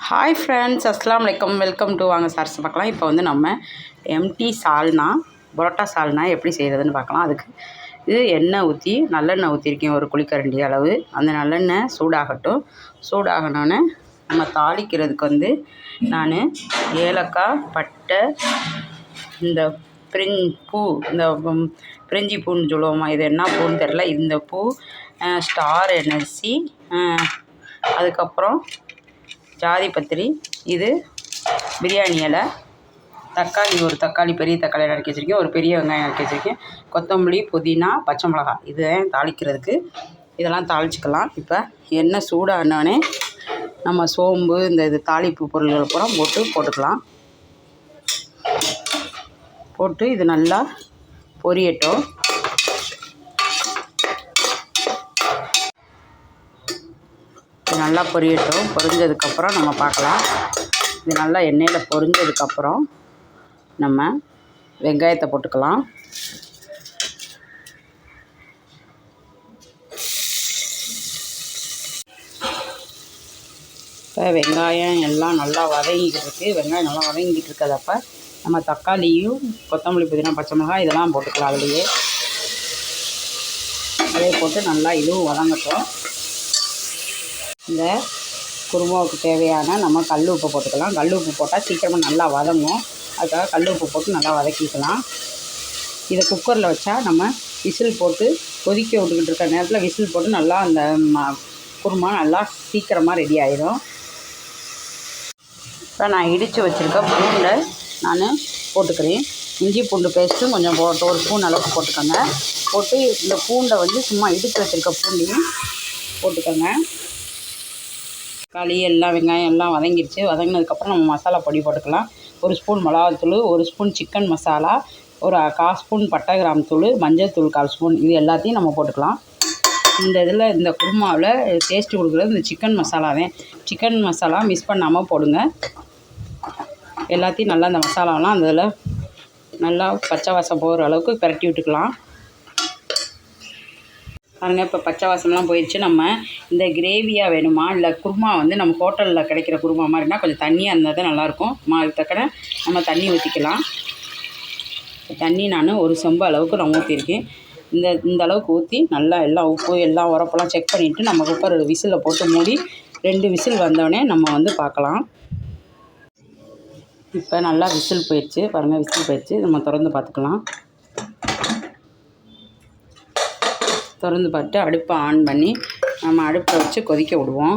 Hi friends, அஸ்ஸலாமு அலைக்கும். Welcome to வாங்க சார்ஸ் பார்க்கலாம். இப்போ வந்து நம்ம எம்டி சால்னா, பரோட்டா சால்னா எப்படி செய்கிறதுன்னு பார்க்கலாம். அதுக்கு இது எண்ணெய் ஊற்றி நல்லெண்ணெய் ஊற்றிருக்கேன் ஒரு குழிக்கரண்டி அளவு. அந்த நல்லெண்ணெய் சூடாகட்டும். சூடாகணுன்னு நம்ம தாளிக்கிறதுக்கு வந்து நான் ஏலக்காய், பட்டை, இந்த பூ, இந்த பிரிஞ்சி பூன்னு சொல்லுவோமா, இது என்ன பூன்னு தெரில, இந்த பூ, ஸ்டார் என்எஸ்சி, அதுக்கப்புறம் ஜாதி பத்திரி, இது பிரியாணி இலை, தக்காளி, ஒரு தக்காளி, பெரிய தக்காளி நறுக்கி வச்சுருக்கேன், ஒரு பெரிய வெங்காயம் நறுக்கி வச்சுருக்கேன், கொத்தமல்லி, புதினா, பச்சை மிளகாய், இது தாளிக்கிறதுக்கு. இதெல்லாம் தாளிச்சிக்கலாம். இப்போ எண்ணெய் சூடானோடனே நம்ம சோம்பு, இது தாளிப்பு பொருள்கள் பூரா போட்டுக்கலாம். போட்டு இது நல்லா பொரியட்டும். நல்லா பொரியட்டும். பொரிஞ்சதுக்கப்புறம் நம்ம பார்க்கலாம். இது நல்லா எண்ணெயில் பொரிஞ்சதுக்கப்புறம் நம்ம வெங்காயத்தை போட்டுக்கலாம். இப்போ வெங்காயம் எல்லாம் நல்லா வதங்கிக்கிட்டு இருக்குது. வெங்காயம் நல்லா வதங்கிக்கிட்டு இருக்கிறதப்ப நம்ம தக்காளியும், கொத்தமல்லி, புதினா, பச்சை மிளகாய் இதெல்லாம் போட்டுக்கலாம். அதிலே போட்டு நல்லா இதுவும் வதங்கட்டும். இந்த குருமாவுக்கு தேவையான நம்ம கல் உப்பு போட்டுக்கலாம். கல் உப்பு போட்டால் சீக்கிரமாக நல்லா வதங்கும். அதுக்காக கல் உப்பு போட்டு நல்லா வதக்கிக்கலாம். இதை குக்கரில் வச்சா நம்ம விசில் போட்டு கொதிக்க விட்டுக்கிட்டு இருக்கிற நேரத்தில் விசில் போட்டு நல்லா அந்த குருமா நல்லா சீக்கிரமாக ரெடி ஆகிடும். இப்போ நான் இடித்து வச்சுருக்க பூண்டை நான் போட்டுக்கிறேன். இஞ்சி பூண்டு பேஸ்ட்டும் கொஞ்சம் ஒரு ஸ்பூன் அளவுக்கு போட்டுக்கோங்க. போட்டு இந்த பூண்டை வந்து சும்மா இடித்து வச்சுருக்க பூண்டையும் போட்டுக்கோங்க. தக்காளி எல்லாம் வெங்காயம் எல்லாம் வதங்கிடுச்சு. வதங்கினதுக்கப்புறம் நம்ம மசாலா பொடி போட்டுக்கலாம். ஒரு ஸ்பூன் மிளகாத்தூள், ஒரு ஸ்பூன் சிக்கன் மசாலா, ஒரு 1/4 ஸ்பூன் பட்டை கிராம் தூள், மஞ்சள் தூள் 1/4 ஸ்பூன், இது எல்லாத்தையும் நம்ம போட்டுக்கலாம். இந்த குருமாவில் டேஸ்ட்டு கொடுக்குறது இந்த சிக்கன் மசாலாவே. சிக்கன் மசாலா மிஸ் பண்ணாமல் போடுங்க. எல்லாத்தையும் நல்லா இந்த மசாலாவெலாம் அந்த இதில் நல்லா பச்சை வாசம் போகிற அளவுக்கு பிரட்டி விட்டுக்கலாம். பாருங்கள், இப்போ பச்சை வாசம்லாம் போயிடுச்சு. நம்ம இந்த கிரேவியாக வேணுமா, இல்லை குருமா வந்து நம்ம ஹோட்டலில் கிடைக்கிற குருமா மாதிரினா கொஞ்சம் தண்ணியாக இருந்தால் தான் நல்லாயிருக்கும். அதுக்கு தக்கன நம்ம தண்ணி ஊற்றிக்கலாம். தண்ணி நான் ஒரு செம்பு அளவுக்கு நான் ஊற்றிருக்கேன். இந்த அளவுக்கு ஊற்றி நல்லா எல்லாம் உப்பு எல்லாம் உரப்பெல்லாம் செக் பண்ணிவிட்டு நம்ம குக்கர் விசிலில் போட்டு மூடி 2 விசில் வந்தோடனே நம்ம வந்து பார்க்கலாம். இப்போ நல்லா விசில் போயிடுச்சு. பாருங்கள், விசில் போயிடுச்சு. நம்ம திறந்து பார்த்துக்கலாம். திறந்து பார்த்து அடுப்பை ஆன் பண்ணி நம்ம அடுப்பை வச்சு கொதிக்க விடுவோம்.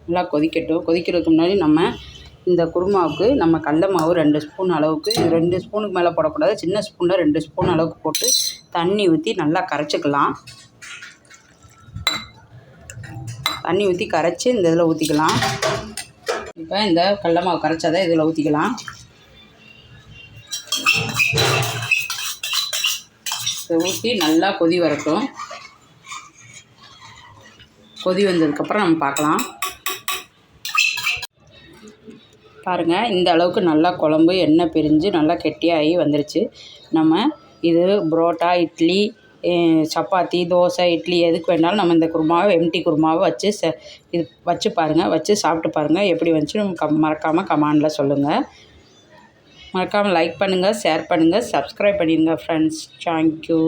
நல்லா கொதிக்கட்டும். கொதிக்கிறதுக்கு முன்னாடி நம்ம இந்த குருமாவுக்கு நம்ம கடல மாவு 2 ஸ்பூன் அளவுக்கு, 2 ஸ்பூனுக்கு மேலே போடக்கூடாது, சின்ன ஸ்பூனில் 2 ஸ்பூன் அளவுக்கு போட்டு தண்ணி ஊற்றி நல்லா கரைச்சிக்கலாம். தண்ணி ஊற்றி கரைச்சி இந்த இதில் ஊற்றிக்கலாம். இப்போ இந்த கடல மாவு கரைச்சதை இதில் ஊற்றிக்கலாம். ஊற்றி நல்லா கொதி வரட்டும். கொதி வந்ததுக்கப்புறம் நம்ம பார்க்கலாம். பாருங்கள், இந்த அளவுக்கு நல்லா குழம்பு எண்ணெய் பிரிஞ்சு நல்லா கெட்டியாகி வந்துருச்சு. நம்ம இது பரோட்டா, இட்லி, சப்பாத்தி, தோசை, இட்லி எதுக்கு வேணாலும் நம்ம இந்த குருமாவை, எம்டி குருமாவை வச்சு இது வச்சு பாருங்கள். வச்சு சாப்பிட்டு பாருங்கள். எப்படி வந்துச்சு மறக்காமல் கமெண்டில் சொல்லுங்கள். மறக்காமல் லைக் பண்ணுங்கள், ஷேர் பண்ணுங்கள், சப்ஸ்கிரைப் பண்ணிடுங்க ஃப்ரெண்ட்ஸ். தேங்க்யூ.